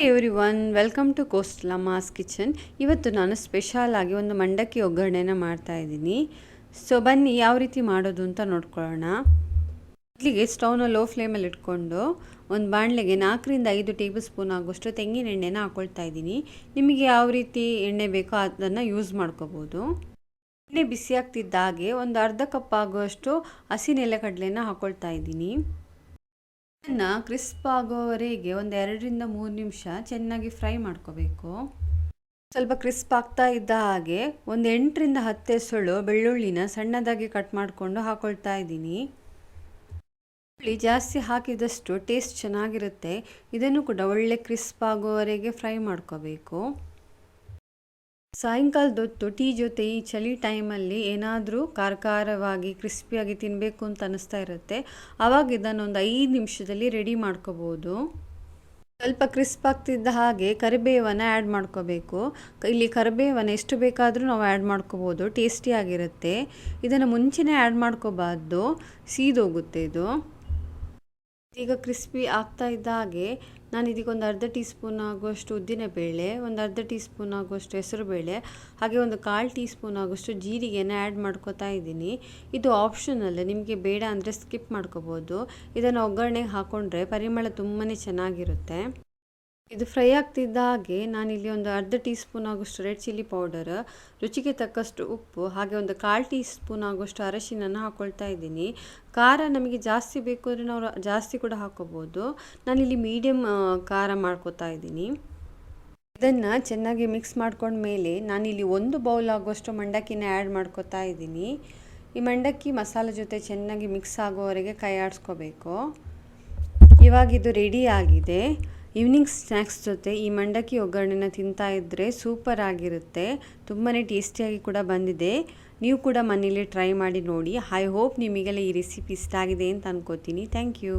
Everyone welcome to coastal Amma's kitchen. ಇವತ್ತು ನಾನು special ಆಗಿ ಒಂದು ಮಂಡಕ್ಕಿ ಒಗ್ಗರಣೆನ ಮಾಡ್ತಾ ಇದ್ದೀನಿ. ಸೊ ಬನ್ನಿ ಯಾವ ರೀತಿ ಮಾಡೋದು ಅಂತ ನೋಡ್ಕೊಳ್ಳೋಣ. ಮೊದಲಿಗೆ ಸ್ಟವ್ನ ಲೋ ಫ್ಲೇಮಲ್ಲಿ ಇಟ್ಕೊಂಡು ಒಂದು ಬಾಣಲೆಗೆ 4-5 ಟೇಬಲ್ ಸ್ಪೂನ್ ಆಗುವಷ್ಟು ತೆಂಗಿನ ಎಣ್ಣೆನ ಹಾಕ್ಕೊಳ್ತಾ ಇದ್ದೀನಿ. ನಿಮಗೆ ಯಾವ ರೀತಿ ಎಣ್ಣೆ ಬೇಕೋ ಅದನ್ನು ಯೂಸ್ ಮಾಡ್ಕೋಬೋದು. ಎಣ್ಣೆ ಬಿಸಿ ಆಗ್ತಿದ್ದ ಹಾಗೆ ಒಂದು ಅರ್ಧ ಕಪ್ ಆಗುವಷ್ಟು ಹಸಿ ನೆಲಗಡಲೆನ ಹಾಕ್ಕೊಳ್ತಾ ಇದ್ದೀನಿ. ಇದನ್ನು ಕ್ರಿಸ್ಪ್ ಆಗೋವರೆಗೆ ಒಂದು 2-3 ನಿಮಿಷ ಚೆನ್ನಾಗಿ ಫ್ರೈ ಮಾಡ್ಕೋಬೇಕು. ಸ್ವಲ್ಪ ಕ್ರಿಸ್ಪ್ ಆಗ್ತಾ ಇದ್ದ ಹಾಗೆ ಒಂದು 8-10 ಎಸಳು ಬೆಳ್ಳುಳ್ಳಿನ ಸಣ್ಣದಾಗಿ ಕಟ್ ಮಾಡಿಕೊಂಡು ಹಾಕೊಳ್ತಾ ಇದ್ದೀನಿ. ಬೆಳ್ಳುಳ್ಳಿ ಜಾಸ್ತಿ ಹಾಕಿದಷ್ಟು ಟೇಸ್ಟ್ ಚೆನ್ನಾಗಿರುತ್ತೆ. ಇದನ್ನು ಕೂಡ ಒಳ್ಳೆ ಕ್ರಿಸ್ಪ್ ಆಗೋವರೆಗೆ ಫ್ರೈ ಮಾಡ್ಕೋಬೇಕು. ಸಾಯಂಕಾಲದೊತ್ತು ಟೀ ಜೊತೆ ಈ ಚಳಿ ಟೈಮಲ್ಲಿ ಏನಾದರೂ ಖಾರವಾಗಿ ಕ್ರಿಸ್ಪಿಯಾಗಿ ತಿನ್ನಬೇಕು ಅಂತ ಅನ್ನಿಸ್ತಾ ಇರುತ್ತೆ. ಆವಾಗ ಇದನ್ನೊಂದು 5 ನಿಮಿಷದಲ್ಲಿ ರೆಡಿ ಮಾಡ್ಕೋಬೋದು. ಸ್ವಲ್ಪ ಕ್ರಿಸ್ಪ್ ಆಗ್ತಿದ್ದ ಹಾಗೆ ಕರಿಬೇವನ್ನು ಆ್ಯಡ್ ಮಾಡ್ಕೋಬೇಕು. ಇಲ್ಲಿ ಕರಿಬೇವನ್ನು ಎಷ್ಟು ಬೇಕಾದರೂ ನಾವು ಆ್ಯಡ್ ಮಾಡ್ಕೋಬೋದು, ಟೇಸ್ಟಿಯಾಗಿರುತ್ತೆ. ಇದನ್ನು ಮುಂಚೆನೇ ಆ್ಯಡ್ ಮಾಡ್ಕೋಬಾರ್ದು, ಸೀದೋಗುತ್ತೆ ಇದು. ಈಗ ಕ್ರಿಸ್ಪಿ ಆಗ್ತಾ ಇದ್ದ ಹಾಗೆ ನಾನು ಇದಕ್ಕೊಂದು ಅರ್ಧ ಟೀ ಸ್ಪೂನ್ ಆಗುವಷ್ಟು ಉದ್ದಿನಬೇಳೆ, ಒಂದು ಅರ್ಧ ಟೀ ಸ್ಪೂನ್ ಆಗುವಷ್ಟು ಹೆಸರುಬೇಳೆ, ಹಾಗೆ ಒಂದು 1/4 ಟೀ ಸ್ಪೂನ್ ಆಗುವಷ್ಟು ಜೀರಿಗೆನ ಆ್ಯಡ್ ಮಾಡ್ಕೋತಾ ಇದ್ದೀನಿ. ಇದು ಆಪ್ಷನಲ್, ನಿಮಗೆ ಬೇಡ ಅಂದರೆ ಸ್ಕಿಪ್ ಮಾಡ್ಕೋಬೋದು. ಇದನ್ನು ಒಗ್ಗರಣೆಗೆ ಹಾಕ್ಕೊಂಡ್ರೆ ಪರಿಮಳ ತುಂಬಾ ಚೆನ್ನಾಗಿರುತ್ತೆ. ಇದು ಫ್ರೈ ಆಗ್ತಿದ್ದ ಹಾಗೆ ನಾನಿಲ್ಲಿ ಒಂದು ಅರ್ಧ ಟೀ ಸ್ಪೂನ್ ಆಗುವಷ್ಟು ರೆಡ್ ಚಿಲ್ಲಿ ಪೌಡರ್, ರುಚಿಗೆ ತಕ್ಕಷ್ಟು ಉಪ್ಪು, ಹಾಗೆ ಒಂದು 1/4 ಟೀ ಸ್ಪೂನ್ ಆಗುವಷ್ಟು ಅರಶಿನನ್ನು ಹಾಕ್ಕೊಳ್ತಾ ಇದ್ದೀನಿ. ಖಾರ ನಮಗೆ ಜಾಸ್ತಿ ಬೇಕು ಅಂದರೆ ನಾವು ಜಾಸ್ತಿ ಕೂಡ ಹಾಕ್ಕೋಬೋದು. ನಾನಿಲ್ಲಿ ಮೀಡಿಯಮ್ ಖಾರ ಮಾಡ್ಕೋತಾ ಇದ್ದೀನಿ. ಇದನ್ನು ಚೆನ್ನಾಗಿ ಮಿಕ್ಸ್ ಮಾಡ್ಕೊಂಡ್ಮೇಲೆ ನಾನಿಲ್ಲಿ 1 ಬೌಲ್ ಆಗುವಷ್ಟು ಮಂಡಕ್ಕಿನ ಆ್ಯಡ್ ಮಾಡ್ಕೋತಾ ಇದ್ದೀನಿ. ಈ ಮಂಡಕ್ಕಿ ಮಸಾಲೆ ಜೊತೆ ಚೆನ್ನಾಗಿ ಮಿಕ್ಸ್ ಆಗೋವರೆಗೆ ಕೈ ಆಡಿಸ್ಕೋಬೇಕು. ಇವಾಗ ಇದು ರೆಡಿ ಆಗಿದೆ. ಈವ್ನಿಂಗ್ ಸ್ನ್ಯಾಕ್ಸ್ ಜೊತೆ ಈ ಮಂಡಕ್ಕಿ ಒಗ್ಗರಣೆನ ತಿಂತಾ ಇದ್ದರೆ ಸೂಪರ್ ಆಗಿರುತ್ತೆ. ತುಂಬಾ ಟೇಸ್ಟಿಯಾಗಿ ಕೂಡ ಬಂದಿದೆ. ನೀವು ಕೂಡ ಮನೇಲಿ ಟ್ರೈ ಮಾಡಿ ನೋಡಿ. ಐ ಹೋಪ್ ನಿಮಗೆಲ್ಲ ಈ ರೆಸಿಪಿ ಇಷ್ಟ ಆಗಿದೆ ಅಂತ ಅನ್ಕೋತೀನಿ. Thank you.